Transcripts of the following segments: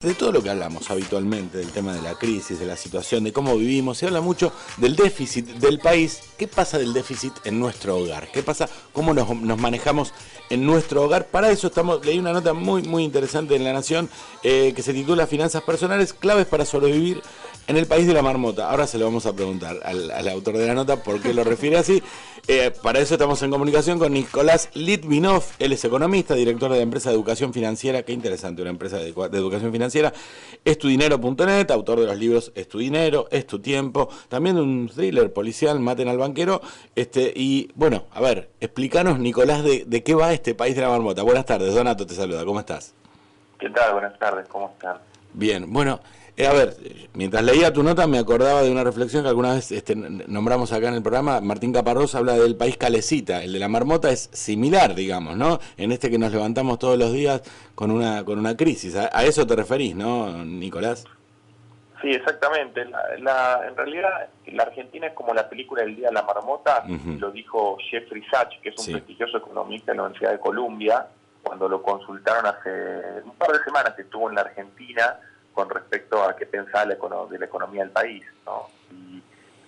De todo lo que hablamos habitualmente, del tema de la crisis, de la situación, de cómo vivimos, se habla mucho del déficit del país. ¿Qué pasa del déficit en nuestro hogar? ¿Qué pasa? ¿Cómo nos manejamos en nuestro hogar? Para eso leí una nota muy interesante en La Nación que se titula Finanzas personales, claves para sobrevivir en el país de la marmota. Ahora se lo vamos a preguntar al autor de la nota por qué lo refiere así. Para eso estamos en comunicación con Nicolás Litvinov. Él es economista, director de la empresa de educación financiera. Qué interesante, una empresa de educación financiera. Estudinero.net, autor de los libros Es tu dinero, Es tu tiempo. También de un thriller policial, Maten al banquero. Y bueno, a ver, explícanos, Nicolás, de qué va este país de la marmota. Buenas tardes, Donato te saluda. ¿Cómo estás? ¿Qué tal? Buenas tardes, ¿cómo están? Bien, bueno, a ver, mientras leía tu nota me acordaba de una reflexión que alguna vez nombramos acá en el programa. Martín Caparrós habla del país calecita. El de la marmota es similar, digamos, ¿no? En este que nos levantamos todos los días con una crisis. A eso te referís, ¿no, Nicolás? Sí, exactamente. En realidad, la Argentina es como la película El Día de la Marmota, lo dijo Jeffrey Sachs, que es un prestigioso economista de la Universidad de Columbia, cuando lo consultaron hace un par de semanas que estuvo en la Argentina con respecto a qué pensaba de la economía del país, ¿no? Y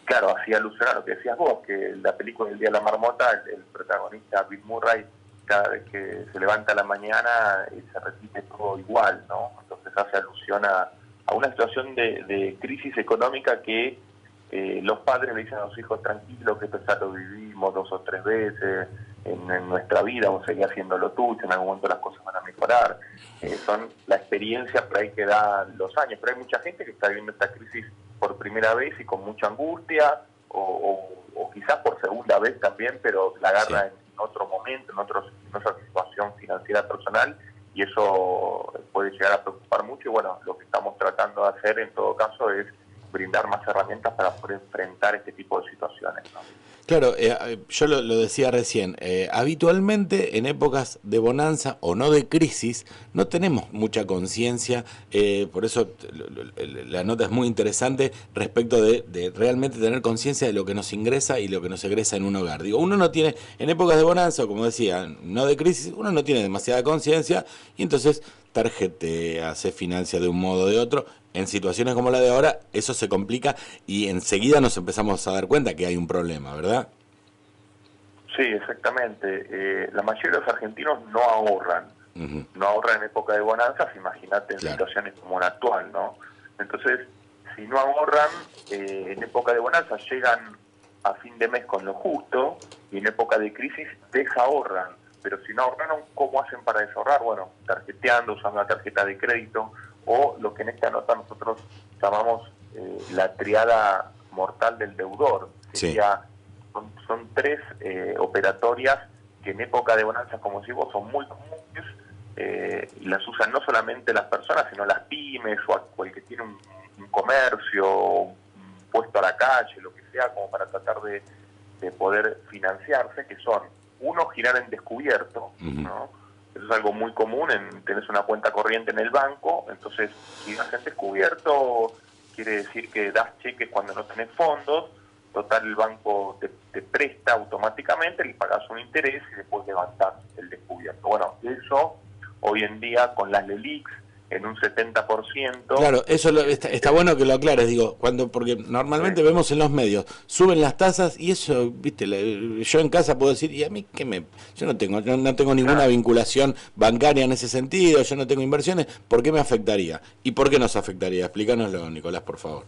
claro, hacía alusión a lo que decías vos, que la película El Día de la Marmota, el protagonista Bill Murray, cada vez que se levanta a la mañana se repite todo igual, ¿no? Entonces hace alusión a una situación de crisis económica que los padres le dicen a los hijos, tranquilos, que esto ya lo vivimos 2 o 3 veces en nuestra vida, vos seguís haciendo lo tuyo, en algún momento las cosas van a mejorar. Son la experiencia por ahí que dan los años, pero hay mucha gente que está viviendo esta crisis por primera vez y con mucha angustia, o quizás por segunda vez también, pero la agarra en otro momento, en otra situación financiera personal, y eso puede llegar a preocupar mucho. Y bueno, lo que estamos tratando de hacer en todo caso es brindar más herramientas para poder enfrentar este tipo de situaciones, ¿no? Claro, yo lo decía recién, habitualmente en épocas de bonanza o no de crisis no tenemos mucha conciencia, por eso la nota es muy interesante respecto de realmente tener conciencia de lo que nos ingresa y lo que nos egresa en un hogar. Digo, uno no tiene, en épocas de bonanza, como decía, no de crisis, uno no tiene demasiada conciencia y entonces tarjetea, se financia de un modo o de otro. En situaciones como la de ahora, eso se complica y enseguida nos empezamos a dar cuenta que hay un problema, ¿verdad? Sí, exactamente. La mayoría de los argentinos no ahorran. No ahorran en época de bonanzas, imagínate en situaciones como la actual, ¿no? Entonces, si no ahorran, en época de bonanzas llegan a fin de mes con lo justo, y en época de crisis desahorran. Pero si no ahorraron, ¿cómo hacen para desahorrar? Bueno, tarjeteando, usando la tarjeta de crédito, o lo que en esta nota nosotros llamamos la triada mortal del deudor. Sería, son 3 operatorias que en época de bonanza, como si vos, son muy comunes, y las usan no solamente las personas, sino las pymes o el que tiene un comercio, un puesto a la calle, lo que sea, como para tratar de poder financiarse, que son, uno, girar en descubierto, ¿no? Eso es algo muy común, tenés una cuenta corriente en el banco, entonces giras en descubierto, quiere decir que das cheques cuando no tenés fondos, total el banco te presta automáticamente, le pagas un interés y después levantás el descubierto. Bueno, eso hoy en día con las LELIQs en un 70%. Claro, eso está bueno que lo aclares, digo, porque normalmente vemos en los medios, suben las tasas y eso, viste, yo en casa puedo decir, y a mí yo no tengo ninguna vinculación bancaria en ese sentido, yo no tengo inversiones, ¿por qué me afectaría? ¿Y por qué nos afectaría? Explícanoslo, Nicolás, por favor.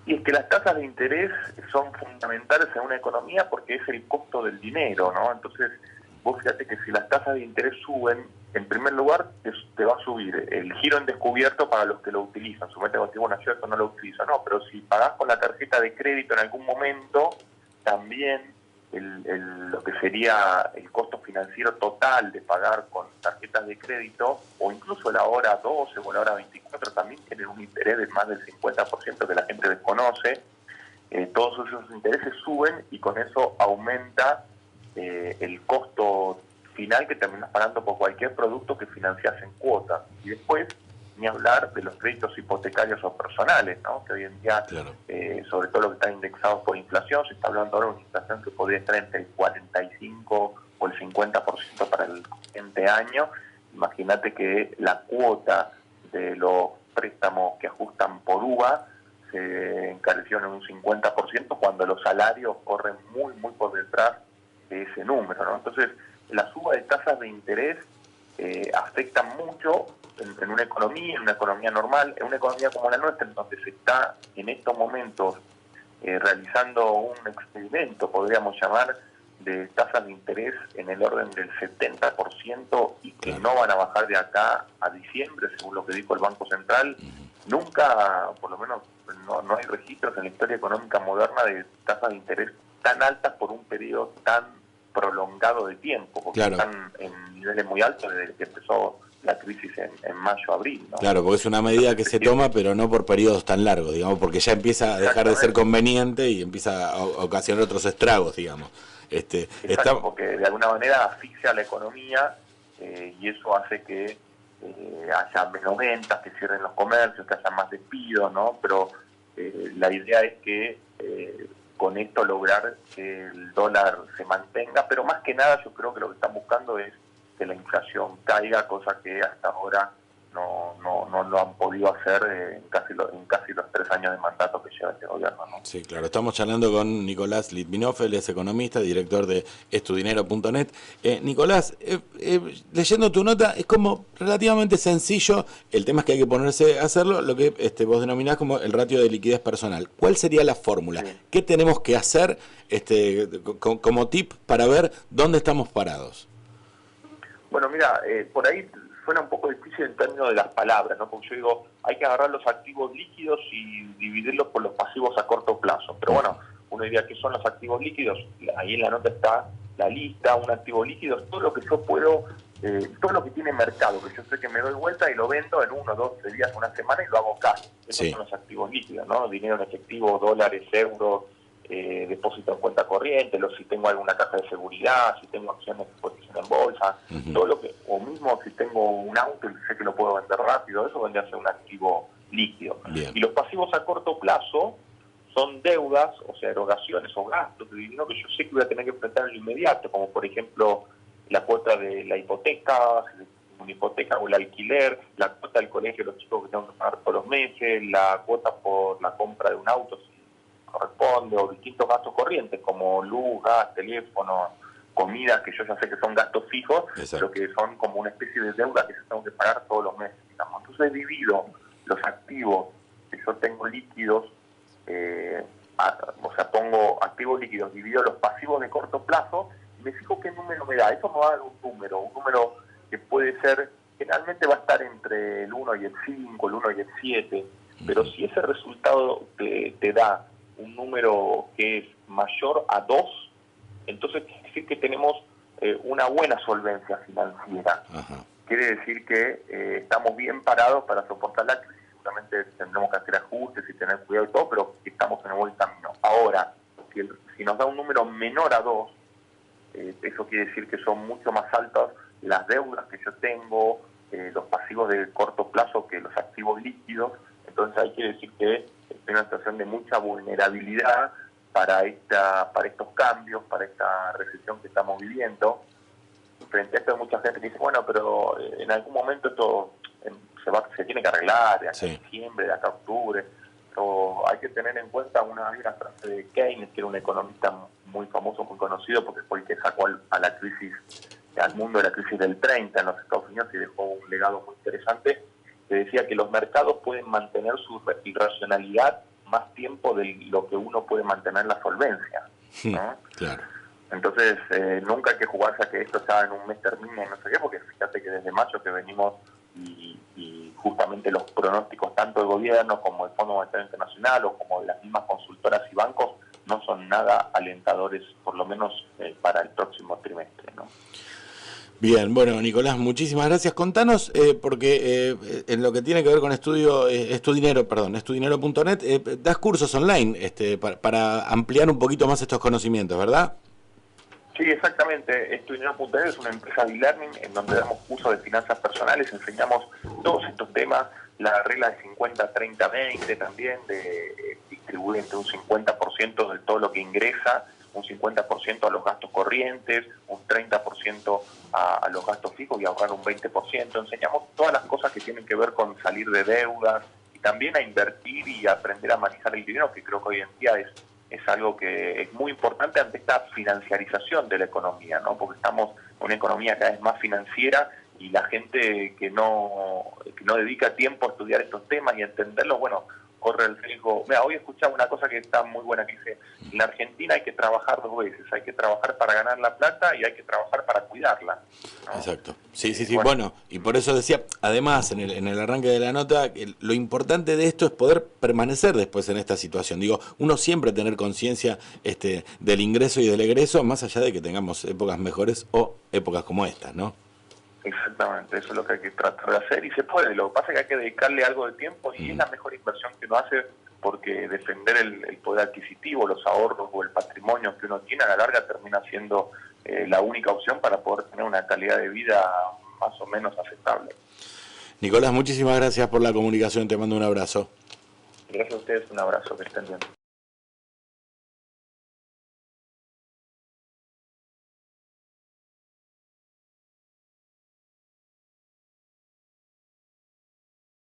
Y es que las tasas de interés son fundamentales en una economía porque es el costo del dinero, ¿no? Entonces, vos fíjate que si las tasas de interés suben, en primer lugar te va a subir el giro en descubierto para los que lo utilizan. Sumete que bueno, yo esto no lo utilizo, no, pero si pagás con la tarjeta de crédito en algún momento, también lo que sería el costo financiero total de pagar con tarjetas de crédito, o incluso la hora 12 o la hora 24, también tienen un interés de más del 50% que la gente desconoce. Todos esos intereses suben y con eso aumenta el costo final que terminas pagando por cualquier producto que financias en cuotas. Y después, ni hablar de los créditos hipotecarios o personales, ¿no? Que hoy en día, sobre todo lo que están indexados por inflación, se está hablando ahora de una inflación que podría estar entre el 45 o el 50% para el siguiente año. Imagínate que la cuota de los préstamos que ajustan por UVA se encarecieron en un 50% cuando los salarios corren muy por detrás de ese número, ¿no? Entonces, la suba de tasas de interés afectan mucho en una economía normal, en una economía como la nuestra, en donde se está en estos momentos realizando un experimento, podríamos llamar, de tasas de interés en el orden del 70% y que no van a bajar de acá a diciembre, según lo que dijo el Banco Central. Nunca, por lo menos no hay registros en la historia económica moderna de tasas de interés tan altas por un periodo tan prolongado de tiempo, porque están en niveles muy altos desde que empezó la crisis en mayo, abril, ¿no? Claro, porque es una medida que se toma, pero no por periodos tan largos, digamos, porque ya empieza a dejar de ser conveniente y empieza a ocasionar otros estragos, digamos. Exacto, porque de alguna manera asfixia la economía y eso hace que haya menos ventas, que cierren los comercios, que haya más despidos, ¿no? Pero la idea es que con esto lograr que el dólar se mantenga, pero más que nada yo creo que lo que están buscando es que la inflación caiga, cosa que hasta ahora no lo han podido hacer en casi los 3 años de mandato que lleva este gobierno, ¿no? Sí, claro. Estamos charlando con Nicolás Litvinov, él es economista, director de estudinero.net. Nicolás, leyendo tu nota, es como relativamente sencillo, el tema es que hay que ponerse a hacerlo, lo que vos denominás como el ratio de liquidez personal. ¿Cuál sería la fórmula? Sí. ¿Qué tenemos que hacer como tip para ver dónde estamos parados? Bueno, mira, por ahí suena un poco difícil en términos de las palabras, ¿no? Porque yo digo, hay que agarrar los activos líquidos y dividirlos por los pasivos a corto plazo. Pero bueno, uno diría que son los activos líquidos. Ahí en la nota está la lista, un activo líquido, todo lo que yo puedo, todo lo que tiene mercado, que yo sé que me doy vuelta y lo vendo en 1, 2, 3 días, una semana y lo hago cash. Esos son los activos líquidos, ¿no? Dinero en efectivo, dólares, euros, depósito en cuenta corriente, si tengo alguna caja de seguridad, si tengo acciones de exposición en bolsa, todo lo que, o mismo si tengo un auto y sé que lo puedo vender rápido, eso vendría a ser un activo líquido. Bien. Y los pasivos a corto plazo son deudas, o sea, erogaciones o gastos de dinero que yo sé que voy a tener que enfrentar en lo inmediato, como por ejemplo la cuota de la hipoteca, una hipoteca o el alquiler, la cuota del colegio de los chicos que tengo que pagar todos los meses, la cuota por la compra de un auto, corresponde, o distintos gastos corrientes como luz, gas, teléfono, comida, que yo ya sé que son gastos fijos, pero que son como una especie de deuda que yo tengo que pagar todos los meses, digamos. Entonces divido los activos que yo tengo líquidos, o sea, pongo activos líquidos, divido los pasivos de corto plazo y me fijo qué número me da. Eso me va a dar un número que puede ser, generalmente va a estar entre el 1 y el 5, el 1 y el 7, pero si ese resultado te da un número que es mayor a 2, entonces quiere decir que tenemos una buena solvencia financiera. Ajá. Quiere decir que estamos bien parados para soportar la crisis. Seguramente tendremos que hacer ajustes y tener cuidado y todo, pero estamos en el buen camino. Ahora, si nos da un número menor a 2, eso quiere decir que son mucho más altas las deudas que yo tengo, los pasivos de corto plazo que los activos líquidos. Entonces ahí quiere decir que estoy en una situación de mucha vulnerabilidad para estos cambios, para esta recesión que estamos viviendo. Frente a esto hay mucha gente que dice, bueno, pero en algún momento esto se tiene que arreglar, de acá a diciembre, de acá a octubre. Pero hay que tener en cuenta una frase de Keynes, que era un economista muy famoso, muy conocido, porque fue el que sacó al mundo de la crisis del 30 en los Estados Unidos y dejó un legado muy interesante, que decía que los mercados pueden mantener su irracionalidad más tiempo de lo que uno puede mantener la solvencia, ¿no? Claro. Entonces, nunca hay que jugarse a que esto ya en un mes termine, no sé qué, porque fíjate que desde mayo que venimos y justamente los pronósticos tanto del gobierno como del Fondo Monetario Internacional o como de las mismas consultoras y bancos no son nada alentadores, por lo menos para el próximo trimestre, ¿no? Bien, bueno, Nicolás, muchísimas gracias. Contanos, porque en lo que tiene que ver con estudinero.net, das cursos online para ampliar un poquito más estos conocimientos, ¿verdad? Sí, exactamente. Estudinero.net es una empresa de e-learning en donde damos cursos de finanzas personales, enseñamos todos estos temas, la regla de 50-30-20 también, de distribuir entre un 50% de todo lo que ingresa un 50% a los gastos corrientes, un 30% a los gastos fijos y ahorrar un 20%. Enseñamos todas las cosas que tienen que ver con salir de deudas y también a invertir y aprender a manejar el dinero, que creo que hoy en día es algo que es muy importante ante esta financiarización de la economía, ¿no? Porque estamos en una economía cada vez más financiera y la gente que no dedica tiempo a estudiar estos temas y a entenderlos, bueno, corre el riesgo. Mira, hoy escuchaba una cosa que está muy buena, que dice, en la Argentina hay que trabajar dos veces, hay que trabajar para ganar la plata y hay que trabajar para cuidarla, ¿no? Exacto. Sí, bueno, y por eso decía, además, en el arranque de la nota, lo importante de esto es poder permanecer después en esta situación. Digo, uno siempre tener conciencia del ingreso y del egreso, más allá de que tengamos épocas mejores o épocas como estas, ¿no? Exactamente, eso es lo que hay que tratar de hacer y se puede. Lo que pasa es que hay que dedicarle algo de tiempo y es la mejor inversión que uno hace, porque defender el poder adquisitivo, los ahorros o el patrimonio que uno tiene a la larga termina siendo la única opción para poder tener una calidad de vida más o menos aceptable. Nicolás, muchísimas gracias por la comunicación, te mando un abrazo. Gracias a ustedes, un abrazo, que estén bien.